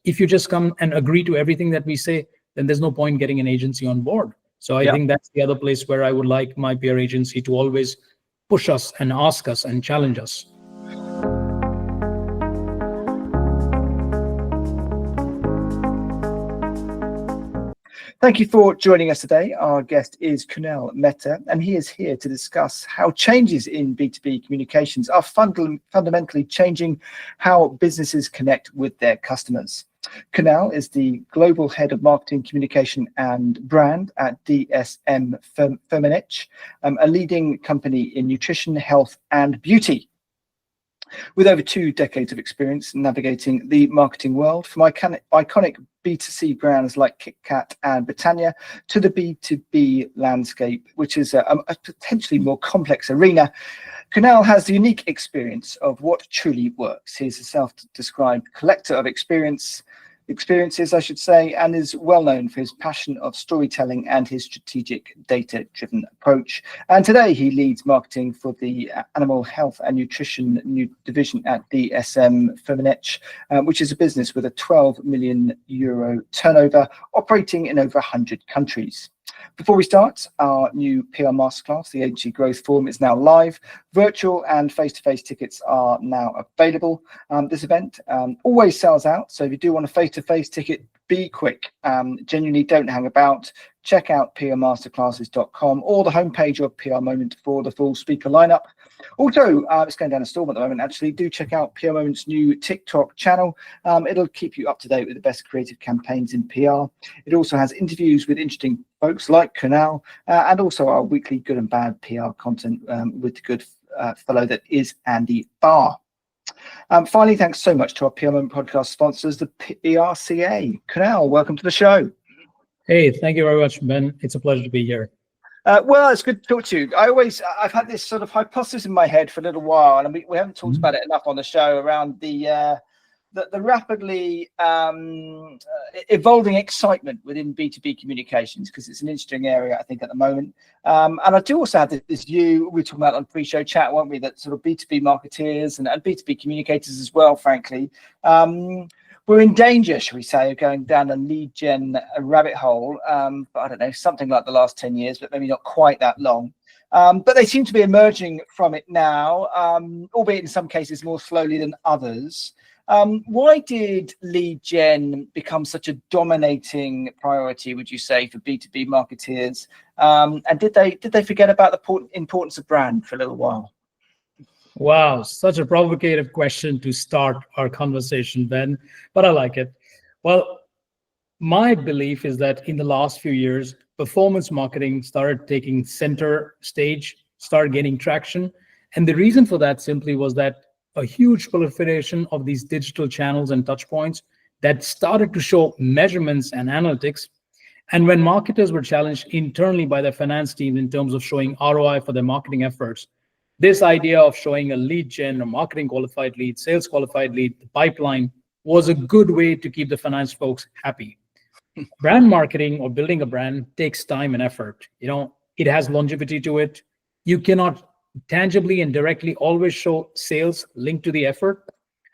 if you just come and agree to everything that we say, then there's no point getting an agency on board. So I think that's the other place where I would like my PR agency to always push us and ask us and challenge us. Thank you for joining us today. Our guest is Kunal Mehta, and he is here to discuss how changes in B2B communications are fundamentally changing how businesses connect with their customers. Kunal is the Global Head of Marketing, Communication and Brand at DSM-Firmenich, a leading company in nutrition, health and beauty. With over 2 decades of experience navigating the marketing world, from iconic B2C brands like KitKat and Britannia to the B2B landscape, which is a potentially more complex arena, Kunal has the unique experience of what truly works. He's a self-described collector of experiences, I should say, and is well known for his passion of storytelling and his strategic data-driven approach. And today he leads marketing for the animal health and nutrition division at DSM-Firmenich, which is a business with a €12 million turnover, operating in over 100 countries. Before we start, our new PR Masterclass, the Agency Growth Forum, is now live. Virtual and face-to-face tickets are now available. This event always sells out, so if you do want a face-to-face ticket, be quick. Genuinely don't hang about. Check out prmasterclasses.com or the homepage of PR Moment for the full speaker lineup. Also, it's going down a storm at the moment, actually. Do check out PR Moment's new TikTok channel. It'll keep you up to date with the best creative campaigns in PR. It also has interviews with interesting folks like Kunal, and also our weekly good and bad PR content with the good fellow that is Andy Barr. Finally, thanks so much to our PR Moment podcast sponsors, the PRCA. Kunal, welcome to the show. Hey, thank you very much, Ben. It's a pleasure to be here. Well, it's good to talk to you. I've had this sort of hypothesis in my head for a little while, and we haven't talked about it enough on the show, around the rapidly evolving excitement within B2B communications, because it's an interesting area, I think, at the moment. And I do also have this view, we were talking about on pre-show chat, weren't we, that sort of B2B marketeers and B2B communicators as well, frankly, we're in danger, shall we say, of going down a lead gen rabbit hole for, I don't know, something like the last 10 years, but maybe not quite that long. But they seem to be emerging from it now, albeit in some cases more slowly than others. Why did lead gen become such a dominating priority, would you say, for B2B marketeers? And did they forget about the importance of brand for a little while? Wow, such a provocative question to start our conversation, Ben, but I like it. Well, my belief is that in the last few years, performance marketing started taking center stage, started gaining traction. And the reason for that simply was that a huge proliferation of these digital channels and touch points that started to show measurements and analytics. And when marketers were challenged internally by their finance team in terms of showing ROI for their marketing efforts, this idea of showing a lead gen, a marketing qualified lead, sales qualified lead, the pipeline was a good way to keep the finance folks happy. Brand marketing or building a brand takes time and effort. You know, it has longevity to it. You cannot tangibly and directly always show sales linked to the effort.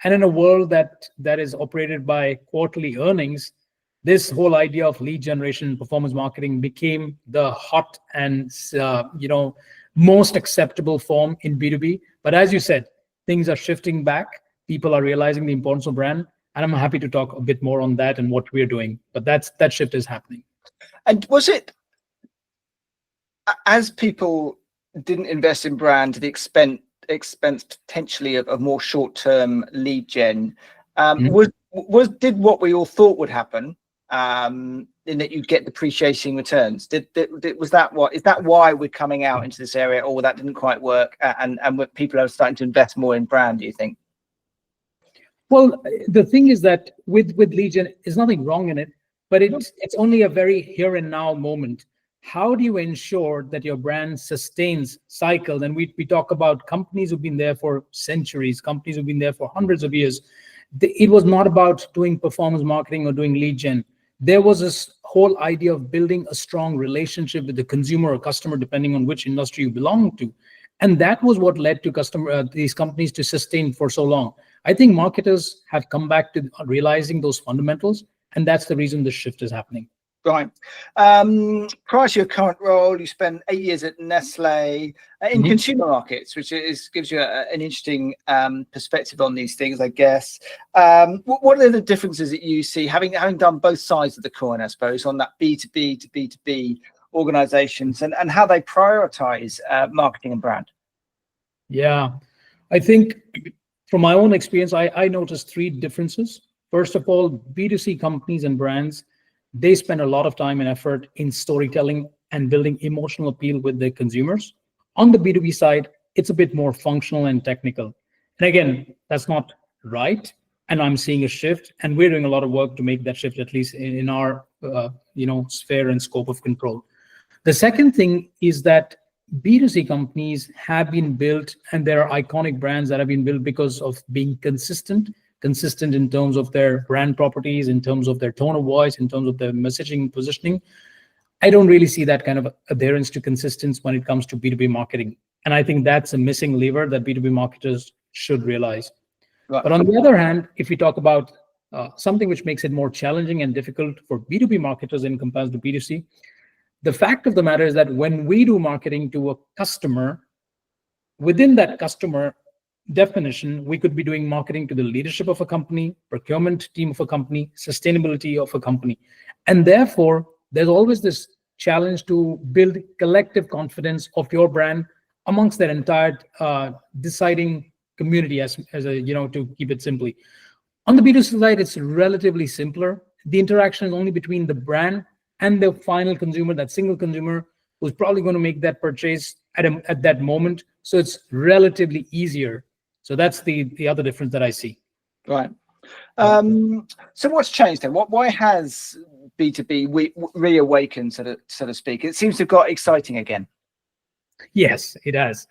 And in a world that is operated by quarterly earnings, this whole idea of lead generation and performance marketing became the hot and most acceptable form in B2B. But as you said, things are shifting back. People are realizing the importance of brand. And I'm happy to talk a bit more on that and what we're doing. But that shift is happening. And was it, as people didn't invest in brand to the expense potentially of more short-term lead gen, did what we all thought would happen, in that you get depreciating returns? Is that why we're coming out into this area, or that didn't quite work, and people are starting to invest more in brand, do you think? Well, the thing is that with lead gen, there's nothing wrong in it, but it's only a very here and now moment. How do you ensure that your brand sustains cycles? And we talk about companies who've been there for centuries, companies who've been there for hundreds of years. It was not about doing performance marketing or doing lead gen. There was this whole idea of building a strong relationship with the consumer or customer, depending on which industry you belong to. And that was what led to these companies to sustain for so long. I think marketers have come back to realizing those fundamentals, and that's the reason the shift is happening. Right. Prior to your current role, you spent 8 years at Nestle in consumer markets, which gives you an interesting perspective on these things, I guess. What are the differences that you see, having done both sides of the coin, I suppose, on that B2B to B2B organizations, and how they prioritize marketing and brand? Yeah, I think from my own experience, I noticed three differences. First of all, B2C companies and brands, they spend a lot of time and effort in storytelling and building emotional appeal with their consumers. On the B2B side, it's a bit more functional and technical. And again, that's not right. And I'm seeing a shift, and we're doing a lot of work to make that shift, at least in our sphere and scope of control. The second thing is that B2C companies have been built, and there are iconic brands that have been built because of being consistent in terms of their brand properties, in terms of their tone of voice, in terms of their messaging, positioning. I don't really see that kind of adherence to consistency when it comes to B2B marketing. And I think that's a missing lever that B2B marketers should realize. Right. But on the other hand, if we talk about something which makes it more challenging and difficult for B2B marketers in comparison to B2C, the fact of the matter is that when we do marketing to a customer, within that customer definition, we could be doing marketing to the leadership of a company, procurement team of a company, sustainability of a company. And therefore, there's always this challenge to build collective confidence of your brand amongst that entire deciding community, as a, to keep it simply. On the B2C side, it's relatively simpler. The interaction is only between the brand and the final consumer, that single consumer who's probably going to make that purchase at that moment. So it's relatively easier. So that's the other difference that I see. Right. So what's changed then? Why has B2B reawakened, so to speak? It seems to have got exciting again. Yes, it has.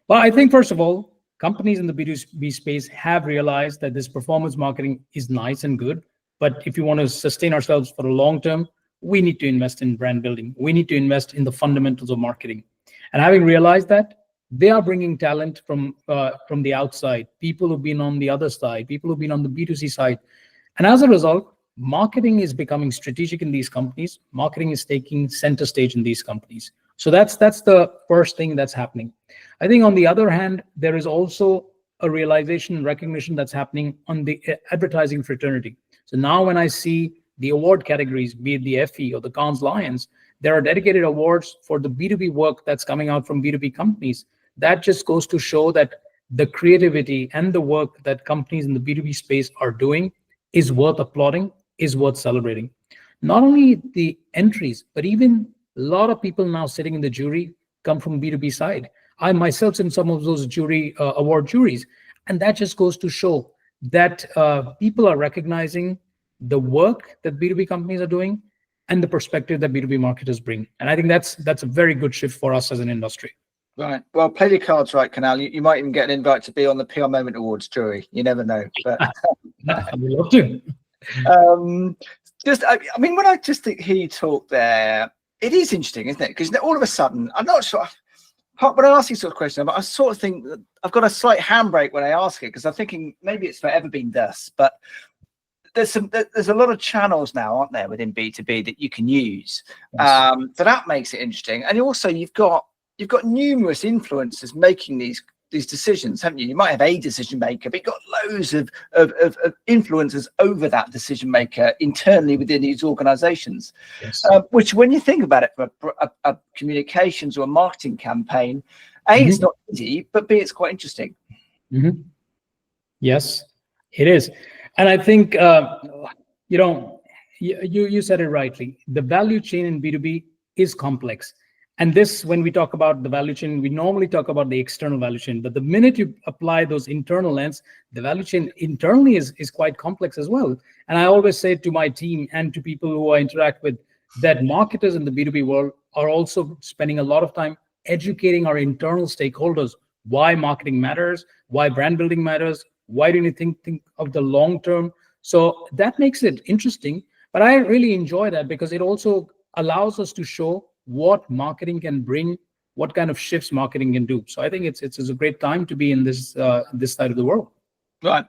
Well, I think, first of all, companies in the B2B space have realized that this performance marketing is nice and good. But if you want to sustain ourselves for the long term, we need to invest in brand building. We need to invest in the fundamentals of marketing. And having realized that, they are bringing talent from the outside, people who've been on the other side, people who've been on the B2C side. And as a result, marketing is becoming strategic in these companies. Marketing is taking center stage in these companies. So that's the first thing that's happening. I think on the other hand, there is also a realization and recognition that's happening on the advertising fraternity. So now when I see the award categories, be it the Effie or the Cannes Lions, there are dedicated awards for the B2B work that's coming out from B2B companies. That just goes to show that the creativity and the work that companies in the B2B space are doing is worth applauding, is worth celebrating. Not only the entries, but even a lot of people now sitting in the jury come from B2B side. I myself in some of those award juries, and that just goes to show that people are recognizing the work that B2B companies are doing and the perspective that B2B marketers bring. And I think that's a very good shift for us as an industry. Right. Well, play your cards right, Kunal. You might even get an invite to be on the PR Moment Awards jury. You never know. But I'd love to. I mean, when I just hear you talk there, it is interesting, isn't it? Because all of a sudden, I'm not sure. When I ask these sort of questions, I sort of think that I've got a slight handbrake when I ask it, because I'm thinking maybe it's forever been thus. But there's a lot of channels now, aren't there, within B2B that you can use. Yes. So that makes it interesting. And also you've got numerous influencers making these decisions, haven't you? You might have a decision maker, but you've got loads of influencers over that decision maker internally within these organizations. Yes. Which, when you think about it from a communications or a marketing campaign, it's not easy, but B, it's quite interesting. Yes, it is. And I think, you said it rightly. The value chain in B2B is complex. And this, when we talk about the value chain, we normally talk about the external value chain. But the minute you apply those internal lens, the value chain internally is quite complex as well. And I always say to my team and to people who I interact with that marketers in the B2B world are also spending a lot of time educating our internal stakeholders why marketing matters, why brand building matters, why do you think of the long term. So that makes it interesting. But I really enjoy that because it also allows us to show what marketing can bring, what kind of shifts marketing can do. So I think it's a great time to be in this side of the world. Right.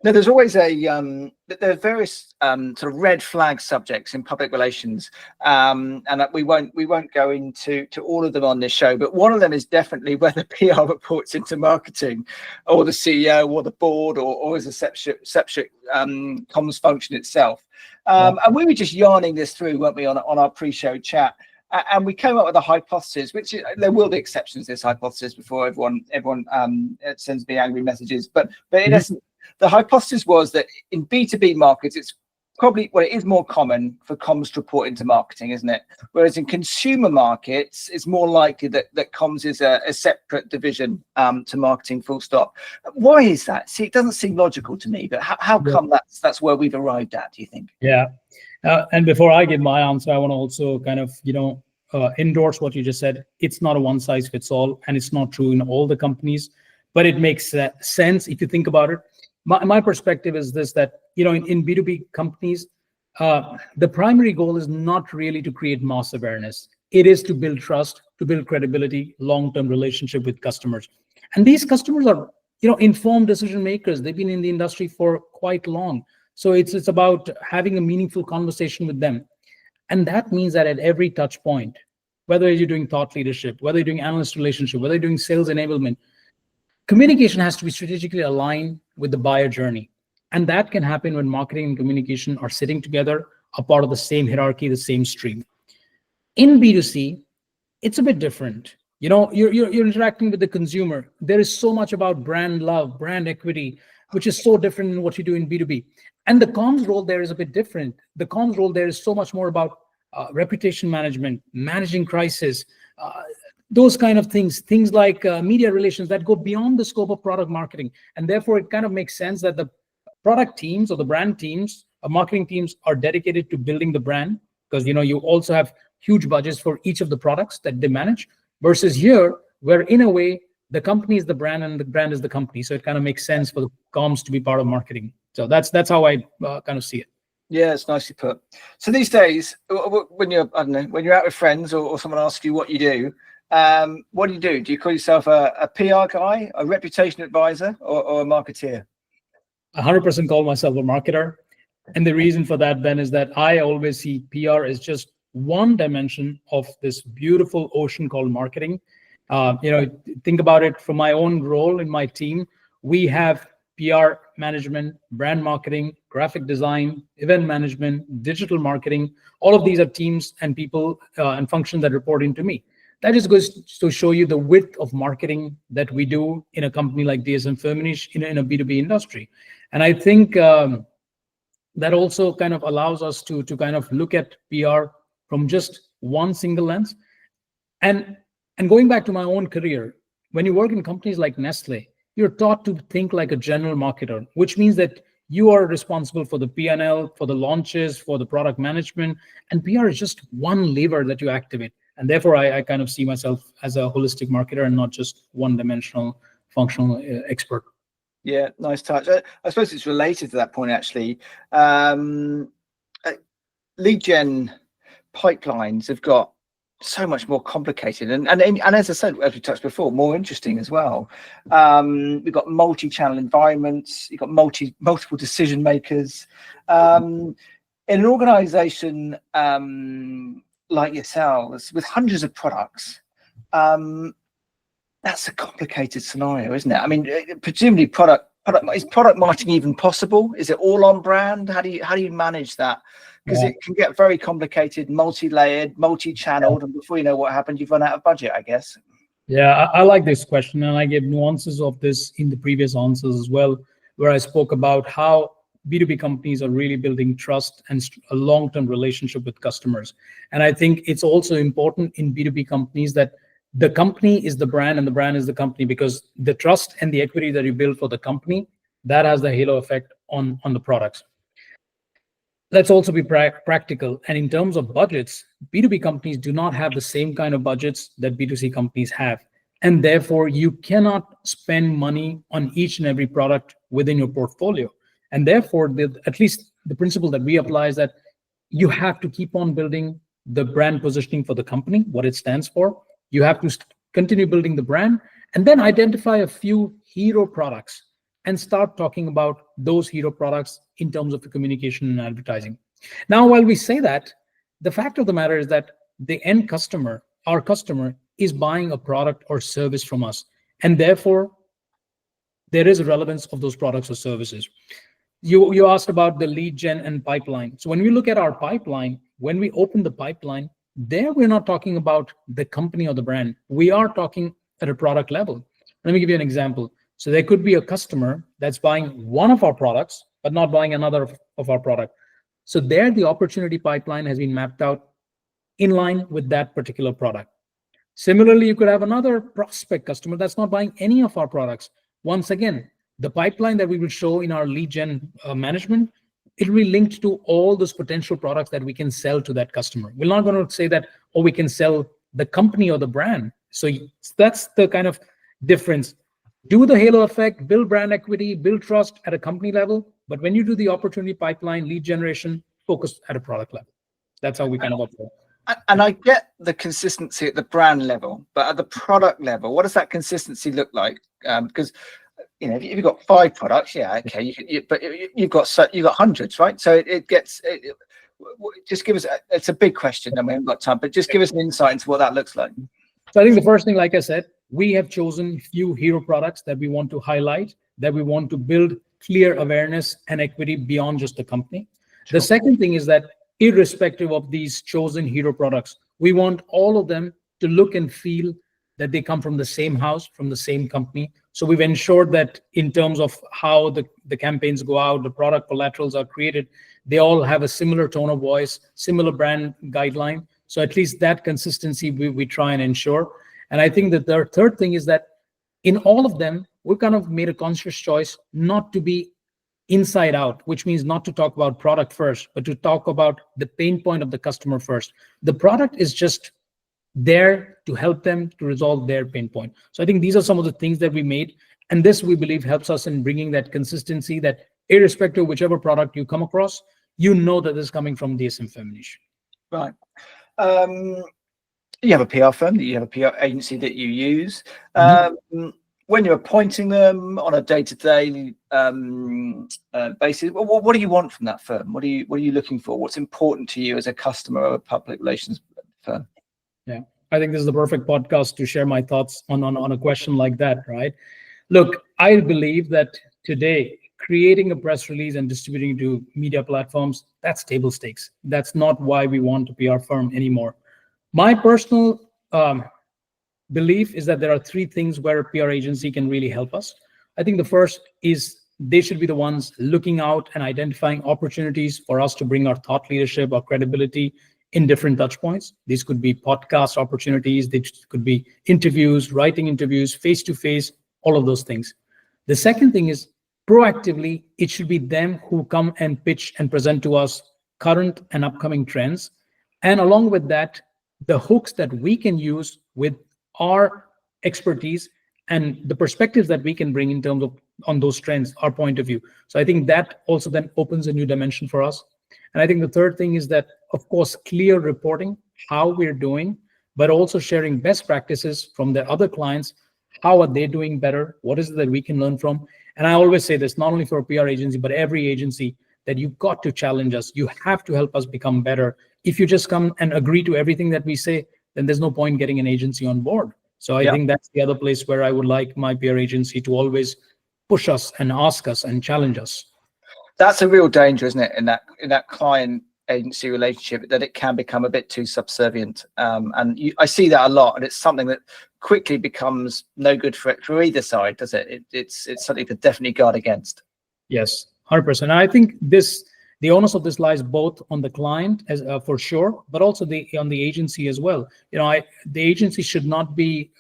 No, there's always there are various sort of red flag subjects in public relations, and that we won't go into all of them on this show. But one of them is definitely whether PR reports into marketing, or the CEO, or the board, or as a separate comms function itself. And we were just yarning this through, weren't we, on our pre-show chat? And we came up with a hypothesis, which there will be exceptions to this hypothesis before everyone sends me angry messages. But in essence, the hypothesis was that in B2B markets, it's probably, well, it is more common for comms to report into marketing, isn't it? Whereas in consumer markets, it's more likely that comms is a separate division to marketing, full stop. Why is that? See, it doesn't seem logical to me, but how come that's where we've arrived at, do you think? Yeah. And before I give my answer, I want to also kind of, endorse what you just said. It's not a one size fits all, and it's not true in all the companies, but it makes sense if you think about it. My perspective is this, that, in B2B companies, the primary goal is not really to create mass awareness. It is to build trust, to build credibility, long-term relationship with customers. And these customers are, informed decision makers. They've been in the industry for quite long. So it's about having a meaningful conversation with them. And that means that at every touch point, whether you're doing thought leadership, whether you're doing analyst relationship, whether you're doing sales enablement, communication has to be strategically aligned with the buyer journey. And that can happen when marketing and communication are sitting together, a part of the same hierarchy, the same stream. In B2C, it's a bit different. You're interacting with the consumer. There is so much about brand love, brand equity, which is so different than what you do in B2B. And the comms role there is a bit different. The comms role there is so much more about reputation management, managing crisis, those kind of things like media relations that go beyond the scope of product marketing. And therefore, it kind of makes sense that the product teams or the brand teams or marketing teams are dedicated to building the brand, because, you also have huge budgets for each of the products that they manage, versus here, where in a way, the company is the brand and the brand is the company. So it kind of makes sense for the comms to be part of marketing. So that's how I kind of see it. Yeah, it's nicely put. So these days, when you're out with friends or someone asks you what you do, what do you do? Do you call yourself a PR guy, a reputation advisor, or a marketeer? 100% call myself a marketer. And the reason for that, Ben, is that I always see PR as just one dimension of this beautiful ocean called marketing. Think about it from my own role in my team. We have PR management, brand marketing, graphic design, event management, digital marketing. All of these are teams and people and functions that report into me. That just goes to show you the width of marketing that we do in a company like DSM-Firmenich in a B2B industry. And I think that also kind of allows us to kind of look at PR from just one single lens. And going back to my own career, when you work in companies like Nestle, you're taught to think like a general marketer, which means that you are responsible for the P&L, for the launches, for the product management, and PR is just one lever that you activate. And therefore, I kind of see myself as a holistic marketer and not just one-dimensional functional expert. Yeah, nice touch. I suppose it's related to that point, actually. Lead gen pipelines have got so much more complicated and as I said, as we touched before, more interesting as well. We've got multi-channel environments, you've got multiple decision makers. In an organization like yourselves with hundreds of products, that's a complicated scenario, isn't it? I mean, presumably is product marketing even possible? Is it all on brand? How do you manage that? Because it can get very complicated, multi-layered, multi-channeled, and before you know what happened, you've run out of budget, I guess. Yeah, I like this question, and I gave nuances of this in the previous answers as well, where I spoke about how B2B companies are really building trust and a long-term relationship with customers. And I think it's also important in B2B companies that the company is the brand and the brand is the company, because the trust and the equity that you build for the company, that has the halo effect on the products. Let's also be practical. And in terms of budgets, B2B companies do not have the same kind of budgets that B2C companies have. And therefore, you cannot spend money on each and every product within your portfolio. And therefore, at least the principle that we apply is that you have to keep on building the brand positioning for the company, what it stands for. You have to continue building the brand and then identify a few hero products and start talking about those hero products in terms of the communication and advertising. Now, while we say that, the fact of the matter is that the end customer, our customer, is buying a product or service from us. And therefore, there is a relevance of those products or services. You asked about the lead gen and pipeline. So when we look at our pipeline, when we open the pipeline, there we're not talking about the company or the brand. We are talking at a product level. Let me give you an example. So there could be a customer that's buying one of our products, but not buying another of our product. So there, the opportunity pipeline has been mapped out in line with that particular product. Similarly, you could have another prospect customer that's not buying any of our products. Once again, the pipeline that we will show in our lead gen management, it will be linked to all those potential products that we can sell to that customer. We're not going to say that, oh, we can sell the company or the brand. So that's the kind of difference. Do the halo effect, build brand equity, build trust at a company level. But when you do the opportunity pipeline, lead generation, focus at a product level. That's how we kind of operate. And I get the consistency at the brand level, but at the product level, what does that consistency look like? Because if you've got 5 products, yeah, okay, but you've got hundreds, right? So just give us. It's a big question, and we haven't got time, but just give us an insight into what that looks like. So I think the first thing, like I said, we have chosen few hero products that we want to highlight, that we want to build clear awareness and equity beyond just the company. Sure. The second thing is that irrespective of these chosen hero products, we want all of them to look and feel that they come from the same house, from the same company. So we've ensured that in terms of how the campaigns go out, the product collaterals are created, they all have a similar tone of voice, similar brand guideline. So at least that consistency we try and ensure. And I think that the third thing is that in all of them, we've kind of made a conscious choice not to be inside out, which means not to talk about product first, but to talk about the pain point of the customer first. The product is just there to help them to resolve their pain point. So I think these are some of the things that we made. And this, we believe, helps us in bringing that consistency that irrespective of whichever product you come across, you know that this is coming from DSM-Firmenich. Right. You have a PR firm, you have a PR agency that you use. When you're appointing them on a day-to-day basis, what do you want from that firm? What are you looking for? What's important to you as a customer of a public relations firm? Yeah, I think this is the perfect podcast to share my thoughts on a question like that, right? Look, I believe that today, creating a press release and distributing it to media platforms, that's table stakes. That's not why we want a PR firm anymore. My personal belief is that there are 3 things where a PR agency can really help us. I think the first is they should be the ones looking out and identifying opportunities for us to bring our thought leadership or credibility in different touch points. These could be podcast opportunities, they could be interviews, writing interviews, face-to-face, all of those things. The second thing is proactively, it should be them who come and pitch and present to us current and upcoming trends. And along with that, the hooks that we can use with our expertise and the perspectives that we can bring in terms of on those trends, our point of view. So I think that also then opens a new dimension for us. And I think the third thing is that, of course, clear reporting, how we're doing, but also sharing best practices from their other clients. How are they doing better? What is it that we can learn from? And I always say this, not only for a PR agency, but every agency, that you've got to challenge us. You have to help us become better. If you just come and agree to everything that we say, then there's no point getting an agency on board. So I think that's the other place where I would like my PR agency to always push us and ask us and challenge us. That's a real danger, isn't it, in that client agency relationship, that it can become a bit too subservient. I see that a lot, and it's something that quickly becomes no good for either side, does it? It's something to definitely guard against. Yes, 100%. I think the onus of this lies both on the client, as for sure, but also on the agency as well. The agency should not be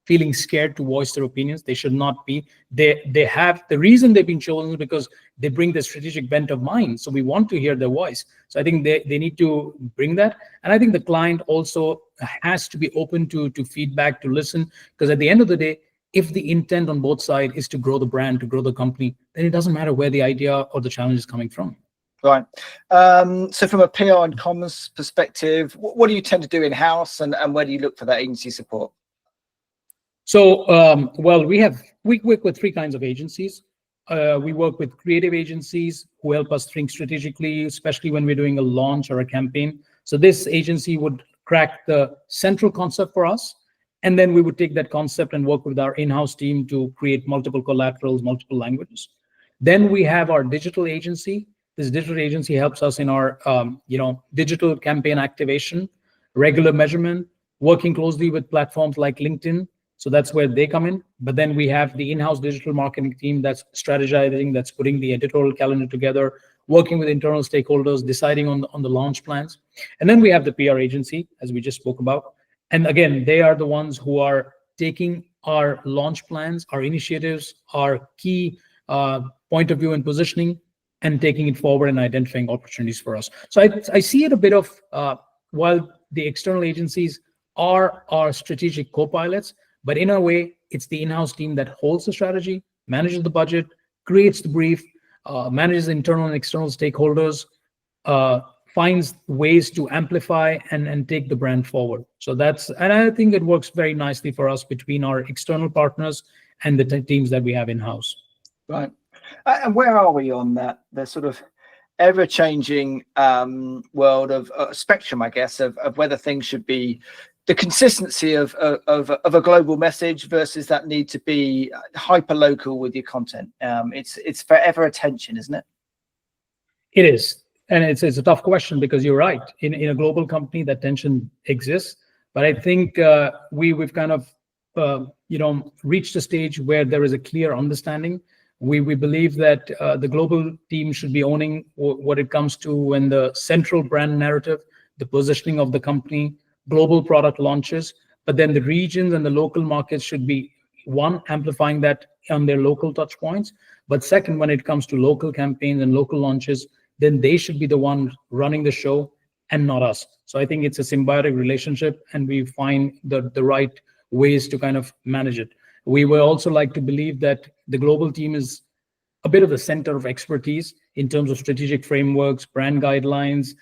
feeling scared to voice their opinions. They should not be. They have the reason they've been chosen is because they bring the strategic bent of mind. So we want to hear their voice. So I think they need to bring that. And I think the client also has to be open to feedback, to listen, because at the end of the day, if the intent on both sides is to grow the brand, to grow the company, then it doesn't matter where the idea or the challenge is coming from. Right. So from a PR and comms perspective, what do you tend to do in-house, and where do you look for that agency support? So, well, we work with 3 kinds of agencies. we work with creative agencies who help us think strategically, especially when we're doing a launch or a campaign. So this agency would crack the central concept for us, and then we would take that concept and work with our in-house team to create multiple collaterals, multiple languages. Then we have our digital agency. This digital agency helps us in our digital campaign activation, regular measurement, working closely with platforms like LinkedIn. So that's where they come in. But then we have the in-house digital marketing team that's strategizing, that's putting the editorial calendar together, working with internal stakeholders, deciding on the launch plans. And then we have the PR agency, as we just spoke about. And again, they are the ones who are taking our launch plans, our initiatives, our key point of view and positioning, and taking it forward and identifying opportunities for us. So I see it a bit of, while the external agencies are our strategic co-pilots, but in a way, it's the in-house team that holds the strategy, manages the budget, creates the brief, manages internal and external stakeholders, finds ways to amplify and take the brand forward. So and I think it works very nicely for us between our external partners and the teams that we have in-house. Right. And where are we on that? The sort of ever-changing world of spectrum, I guess, of whether things should be the consistency of a global message versus that need to be hyper local with your content. It's forever a tension, isn't it? It is, and it's a tough question because you're right. In a global company, that tension exists. But I think we've kind of reached a stage where there is a clear understanding. We believe that the global team should be owning what it comes to when the central brand narrative, the positioning of the company, global product launches, but then the regions and the local markets should be, one, amplifying that on their local touch points, but second, when it comes to local campaigns and local launches, then they should be the one running the show and not us. So I think it's a symbiotic relationship, and we find the right ways to kind of manage it. We will also like to believe that the global team is a bit of the center of expertise in terms of strategic frameworks, brand guidelines,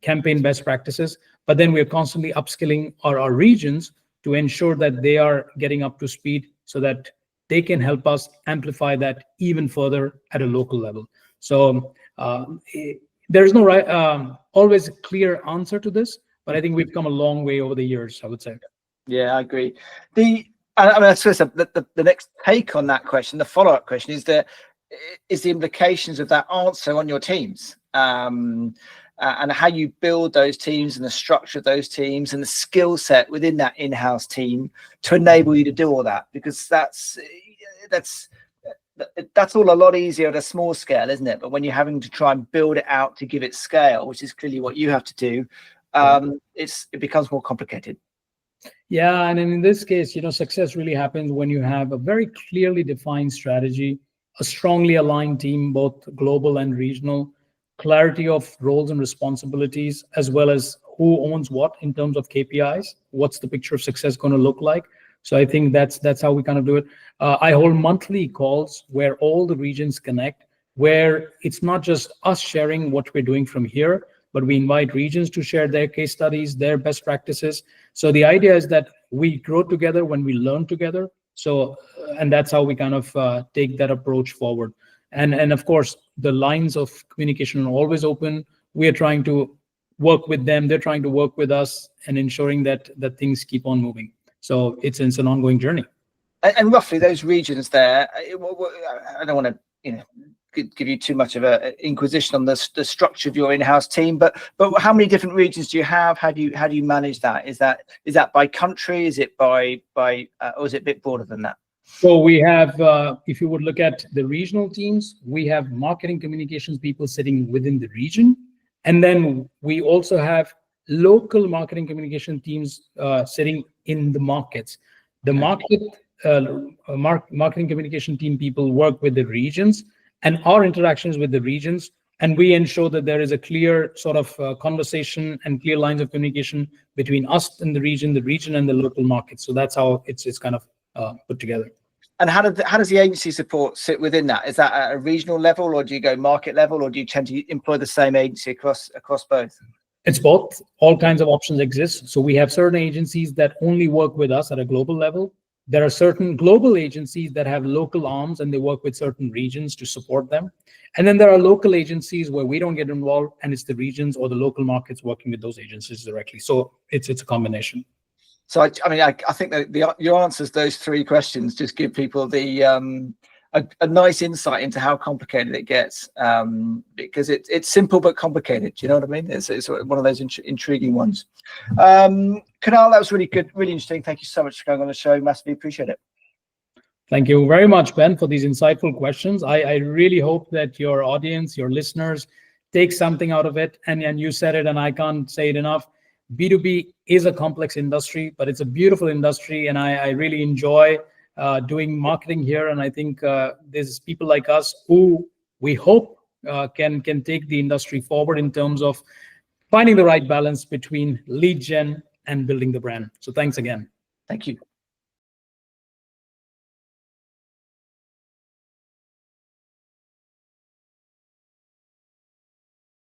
campaign best practices. But then we are constantly upskilling our regions to ensure that they are getting up to speed so that they can help us amplify that even further at a local level. So there is no always clear answer to this, but I think we've come a long way over the years, I would say. Yeah, I agree. I suppose the next take on that question, the follow-up question, is the implications of that answer on your teams, and how you build those teams and the structure of those teams and the skill set within that in-house team to enable you to do all that, because that's all a lot easier at a small scale, isn't it? But when you're having to try and build it out to give it scale, which is clearly what you have to do, it becomes more complicated. Yeah, and in this case, success really happens when you have a very clearly defined strategy, a strongly aligned team, both global and regional, clarity of roles and responsibilities, as well as who owns what in terms of KPIs. What's the picture of success going to look like? So I think that's how we kind of do it. I hold monthly calls where all the regions connect, where it's not just us sharing what we're doing from here, but we invite regions to share their case studies, their best practices. So the idea is that we grow together when we learn together. So, and that's how we kind of take that approach forward. And of course, the lines of communication are always open. We are trying to work with them. They're trying to work with us, and ensuring that things keep on moving. So it's an ongoing journey. And roughly those regions there, I don't want to, give you too much of an inquisition on the structure of your in-house team, but how many different regions do you have? How do you manage that? Is that by country? Is it by or is it a bit broader than that? So we have, if you would look at the regional teams, we have marketing communications people sitting within the region, and then we also have local marketing communication teams sitting in the markets. The marketing communication team people work with the regions, and our interactions with the regions, and we ensure that there is a clear sort of conversation and clear lines of communication between us and the region and the local market. So that's how it's kind of put together. And how does the agency support sit within that? Is that at a regional level, or do you go market level, or do you tend to employ the same agency across both? It's both. All kinds of options exist. So we have certain agencies that only work with us at a global level, There are certain global agencies that have local arms and they work with certain regions to support them. And then there are local agencies where we don't get involved and it's the regions or the local markets working with those agencies directly. So it's a combination. So I think that your answers to those three questions just give people the a nice insight into how complicated it gets, because it's simple but complicated. Do you know what I mean? It's one of those intriguing ones. Kunal, that was really good, really interesting. Thank you so much for going on the show. Massively appreciate it. Thank you very much, Ben, for these insightful questions. I really hope that your audience, your listeners, take something out of it. And you said it, and I can't say it enough. B2B is a complex industry, but it's a beautiful industry, and I really enjoy doing marketing here. And I think there's people like us who we hope can take the industry forward in terms of finding the right balance between lead gen and building the brand. So thanks again. Thank you.